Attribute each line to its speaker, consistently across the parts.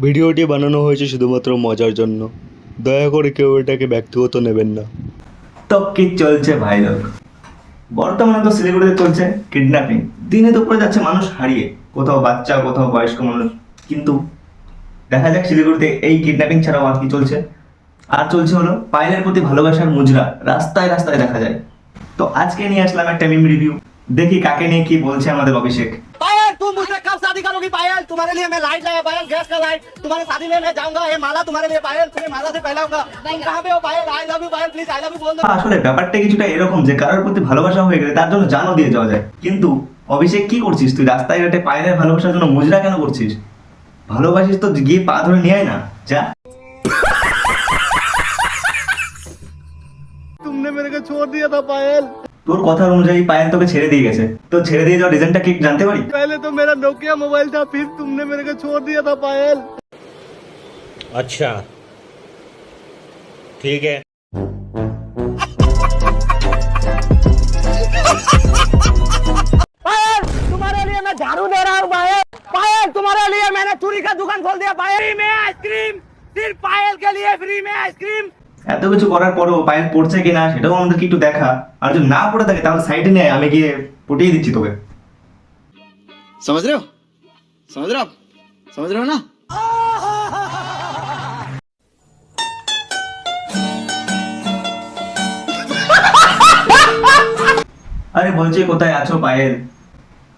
Speaker 1: ভিডিওটি বানানো হয়েছে শুধুমাত্র মজার জন্য। দয়া করে কেউ এটাকে ব্যক্তিগত নেবেন না।
Speaker 2: তো কি চলছে ভাই লোক? বর্তমানে তো শিলিগুড়িতে চলছে কিডন্যাপিং। দিনে দুপুরে যাচ্ছে মানুষ হারিয়ে, কোথাও বাচ্চা কোথাও বয়স্ক মানুষ। কিন্তু দেখা যাক শিলিগুড়িতে এই কিডন্যাপিং ছাড়াও আর কি চলছে। আর চলছে হলো পায়েলের প্রতি ভালোবাসার মুজরা রাস্তায় রাস্তায় দেখা যায়। তো আজকে নিয়ে আসলাম একটা মিম রিভিউ। দেখি কাকে নিয়ে কি বলছে আমাদের অভিষেক।
Speaker 3: पायल तुम मुझसे कब शादी करोगी पायल? तुम्हारे लिए मैं लाइट लाया पायल, गैस का लाइट। तुम्हारे शादी में मैं जाऊंगा, ये माला तुम्हारे लिए पायल, तुम्हें माला से पहनाऊंगा। तुम कहाँ पे हो Payal? I love you Payal, please I love you बोल दो।
Speaker 2: আসলে ব্যাপারটা কিছুটা এরকম যে কারোর প্রতি ভালোবাসা হয়ে গেলে তার জন্য জানও দিয়ে যাওয়া যায়। কিন্তু অভিষেক কি করছিস তুই? রাস্তায় ঘাটে পায়েলের ভালোবাসার জন্য মুজরা কেন করছিস? ভালোবাসিস তো গিয়ে পা ধরে নিয়ে আয় না, যা।
Speaker 3: तुमने मेरे को छोड़ दिया था पायल।
Speaker 2: তোর কথা অনুযায়ী পায়েল তোকে ছেড়ে দিয়ে গেছে। তো ছেড়ে দিয়ে যাওয়ার রিজনটা কি জানতে পারি?
Speaker 3: पहले तो मेरा नोकिया मोबाइल था, फिर तुमने मेरे को छोड़ दिया था पायल।
Speaker 4: अच्छा ठीक है।
Speaker 3: पायल तुम्हारे लिए मैं झाड़ू दे रहा हूँ पायल। पायल तुम्हारे लिए मैंने चूड़ी का दुकान खोल दिया पायल। फ्री में आइसक्रीम, सिर्फ पायल के लिए फ्री में आइसक्रीम।
Speaker 2: এত কিছু করার পরও পায়েল পড়ছে কিনা সেটাও আমাদেরকে একটু দেখা। আর যদি না পড়ে থাকে তাহলে সাইডে নিয়ে আয়, আমি গিয়ে পটিয়ে দিচ্ছি তোকে।
Speaker 5: समझ रहे हो समझ रहे हो आप समझ रहे हो ना।
Speaker 2: আরে বলছি কোথায় আছো পায়েল?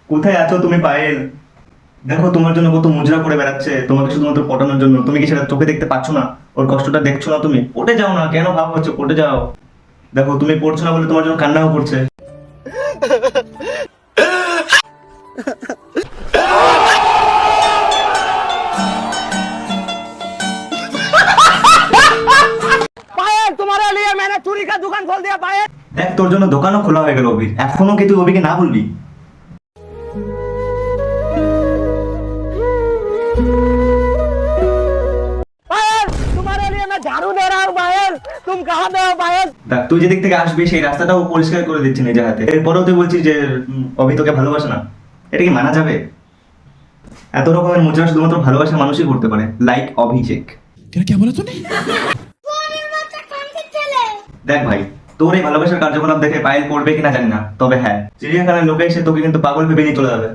Speaker 2: কোথায় আছো তুমি পায়েল? দেখো তোমার জন্য কত মুজরা করে বেড়াচ্ছে, তোমাকে শুধুমাত্র পটানোর জন্য। তুমি কি সেটা চোখে দেখতে পাচ্ছ না? ওর কষ্টটা দেখছো না তুমি? পটে যাও না, কেন ভাব হচ্ছে? পটে যাও। দেখো তুমি পড়ছো না বলে তোমার জন্য কান্নাও করছে।
Speaker 3: पायल तुम्हारे लिए मैंने चूड़ी का दुकान खोल दिया पायल।
Speaker 2: দেখ তোর জন্য দোকানও খোলা হয়ে গেল অভি। এখনো কি তুই অভিকে না বলবি?
Speaker 3: पायल तुम्हारे लिए मैं झाड़ू दे रहा हूँ पायल, तुम कहाँ पे हो पायल?
Speaker 2: দেখ তুই যেদিক থেকে আসবি সেই রাস্তাটাও পরিষ্কার করে দিচ্ছি নিজের হাতে। এরপরেও তুই বলছিস যে অভি তোকে ভালোবাসে না। এটা কি মানা যাবে? এত রকমের মুজরা শুধুমাত্র ভালোবাসা মানুষই করতে পারে, লাইক অভিষেক। দেখ ভাই, তোর এই ভালোবাসার কার্যকলাপ দেখে পায়েল পড়বে কিনা জানি না, তবে হ্যাঁ, চিড়িয়াখানার লোকে এসে তোকে কিন্তু পাগল ভেবে নিয়ে চলে যাবে।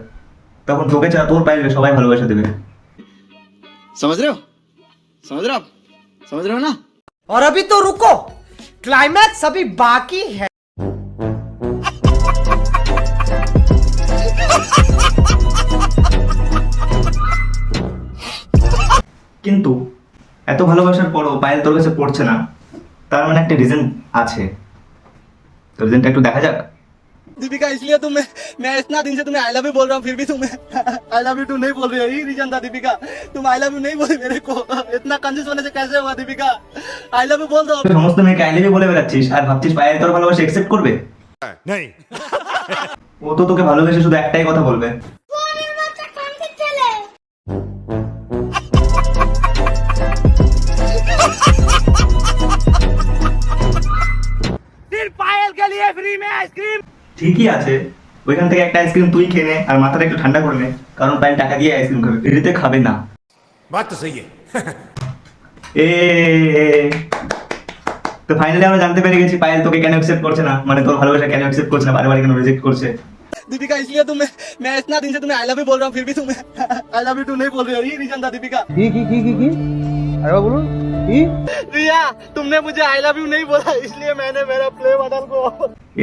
Speaker 2: তখন তোকে ছাড়া তোর পায়েলকে সবাই ভালোবাসা দেবে।
Speaker 5: समझ रहे हो समझ रहे हो आप समझ रहे हो ना।
Speaker 6: और अभी तो रुको, क्लाइमैक्स अभी बाकी है।
Speaker 2: কিন্তু এত ভালোবাসার পরও পায়েল তোর কাছে পড়ছে না, তার মানে একটা রিজন আছে। তো রিজনটা একটু দেখা যাক।
Speaker 3: दीपिका इसलिए मैं इतना दिन से तुम्हें आई लव यू बोल रहा हूँ, फिर भी तुम्हें आई लव यू टू नहीं बोल रही हो। यही रीजन था दीपिका, तुम आई लव यू नहीं बोली मेरे को। इतना कंजूस होने से कैसे हुआ दीपिका? आई लव यू बोल दो।
Speaker 2: তুই সমস্ত মেয়েকে আই লাভ ইউ বলে বেড়াচ্ছিস আর ভাবছিস পায়েল তোর ভালোবাসা একসেপ্ট করবে? ও তো তোকে ভালোবেসে শুধু একটাই কথা বলবে।
Speaker 3: सिर्फ पायल के लिए फ्री में आइसक्रीम।
Speaker 2: ঠিকই আছে, ওইখান থেকে একটা আইসক্রিম তুই খেয়ে নে আর মাথাটা একটু ঠান্ডা করে নে, কারণ পায়েল টাকা দিয়ে আইসক্রিম খাবে, ফ্রিতে খাবে না।
Speaker 4: बात तो सही है।
Speaker 2: এ তো ফাইনালি আমরা জানতে পেরে গেছি পায়েল তোকে কেন অ্যাকসেপ্ট করছে না, মানে তোর ভালোবাসা কেন অ্যাকসেপ্ট করছে না, বারবার কেন রিজেক্ট করছে।
Speaker 3: दीपिका इसलिए मैं इतना दिन से तुम्हें आई लव यू बोल रहा हूँ, फिर भी तुम्हें आई लव यू टू नहीं बोल रही हो। यही रीजन था दीपिका। रिया तुमने मुझे आई लव यू नहीं बोला, इसलिए मैंने मेरा प्ले बदल को।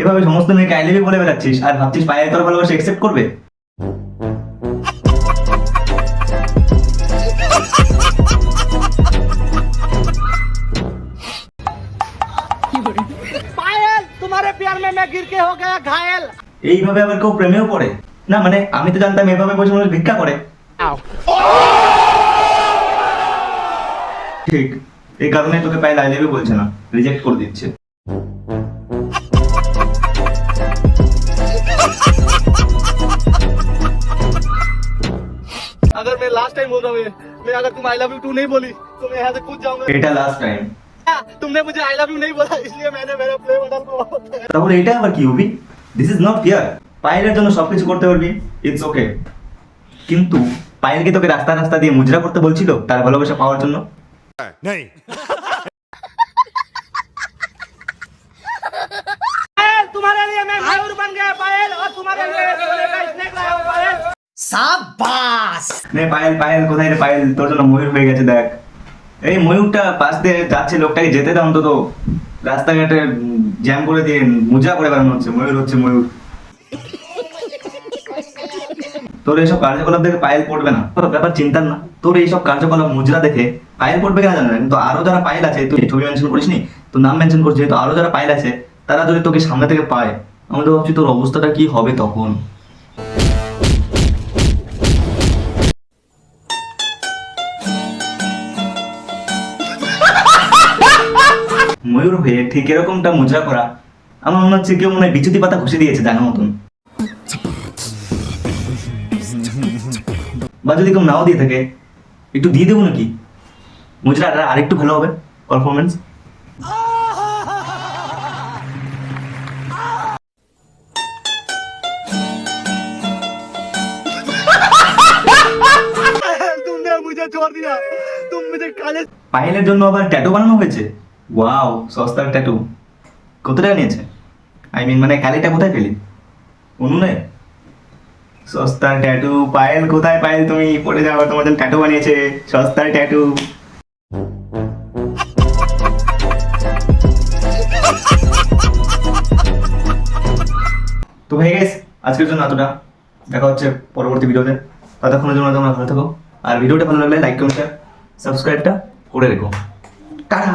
Speaker 2: এভাবে সমস্ত মেয়েকে আই লাভ ইউ বলে বেড়াচ্ছিস আর ভাবছিস পায়েল তোর ভালোবাসা অ্যাকসেপ্ট করবে?
Speaker 3: पायल तुम्हारे प्यार में मैं गिर के हो गया घायल।
Speaker 2: এইভাবে আবার কেউ প্রেমেও পড়ে না? মানে আমি তো জানতাম এভাবে বসে মানুষ ভিক্ষা করে। ঠিক এই কারণে তোকে পায়েল আই লাভ ইউ বলছে না, রিজেক্ট করে দিচ্ছে।
Speaker 3: अगर मैं लास्ट टाइम बोल रहा हूँ ये, मैं अगर तुम आई लव यू टू नहीं बोली तो मैं यहाँ से कूद जाऊंगा।
Speaker 2: এটা লাস্ট টাইম।
Speaker 3: तुमने मुझे आई लव यू नहीं बोला, इसलिए मैंने मेरा प्ले बदल को।
Speaker 2: তাহলে এটা আবার কি হবি? This is not fair. পায়েলের জন্য সবকিছু করতে পারবি, ইটস ওকে, কিন্তু পায়েল কি তোকে রাস্তা রাস্তা দিয়ে মুজরা করতে বলছিল তার ভালোবাসা পাওয়ার জন্য?
Speaker 4: नहीं
Speaker 3: तुम्हारे लिए मैं मयूर बन गया पायल और तुम्हारे लिए सोने का स्नेक लाया हूं पायल
Speaker 6: शाबाश।
Speaker 2: নে পায়েল, পায়েল কোথায় রে পায়েল? তোর জন্য ময়ূর হয়ে গেছে দেখ। এই ময়ূরটা পাশ দিয়ে যাচ্ছে, লোকটাকে যেতে দাও অন্তত। রাস্তাঘাটে জ্যাম করে দিয়ে মুজরা করে বেড়ানো হচ্ছে, ময়ূর হচ্ছে ময়ূর। তোর এইসব কার্যকলাপ দেখে পায়েল পড়বে না, তোর ব্যাপার চিন্তার না। তোর এইসব কার্যকলাপ মুজরা দেখে পায়েল পড়বে কেন জানা না, কিন্তু আরো যারা পায়েল আছে, তুই ছবি মেনশন করিস নি, তোর নাম মেনশন করছিস, যেহেতু আরো যারা পায়েল আছে তারা যদি তোকে সামনে থেকে পায়, আমি তো ভাবছি তোর অবস্থাটা কি হবে তখন। ময়ূর হয়ে ঠিক এরকমটা মুজরা করা, আমার মনে হচ্ছে কেউ মনে হয় বিচুতি পাতা ঘষে দিয়েছে জানা মতন। বা যদি কেউ নাও দিয়ে থাকে, একটু দিয়ে দেবো নাকি মুজরাটা আরেকটু ভালো হবে পারফরমেন্স।
Speaker 3: तुमने मुझे छोड़ दिया तुम मुझे काले
Speaker 2: পায়েলের জন্য আবার ট্যাটু বানানো হয়েছে। ওয়াও, সস্তার ট্যাটু। কত টাকা নিয়েছে? মানে কালিটা কোথায় পেলি? উনুনে? সস্তার ট্যাটু। পায়েল কোথায়? পায়েল তুমি পড়ে যাও, তোমার জন্য ট্যাটু বানিয়েছে সস্তার ট্যাটু। তো হয়ে গেছে আজকের জন্য এতটা। দেখা হচ্ছে পরবর্তী ভিডিওতে। ততক্ষণের জন্য তোমরা ভালো থাকো, আর ভিডিওটা ভালো লাগলে লাইক কমেন্ট সাবস্ক্রাইবটা করে রেখো। টাটা।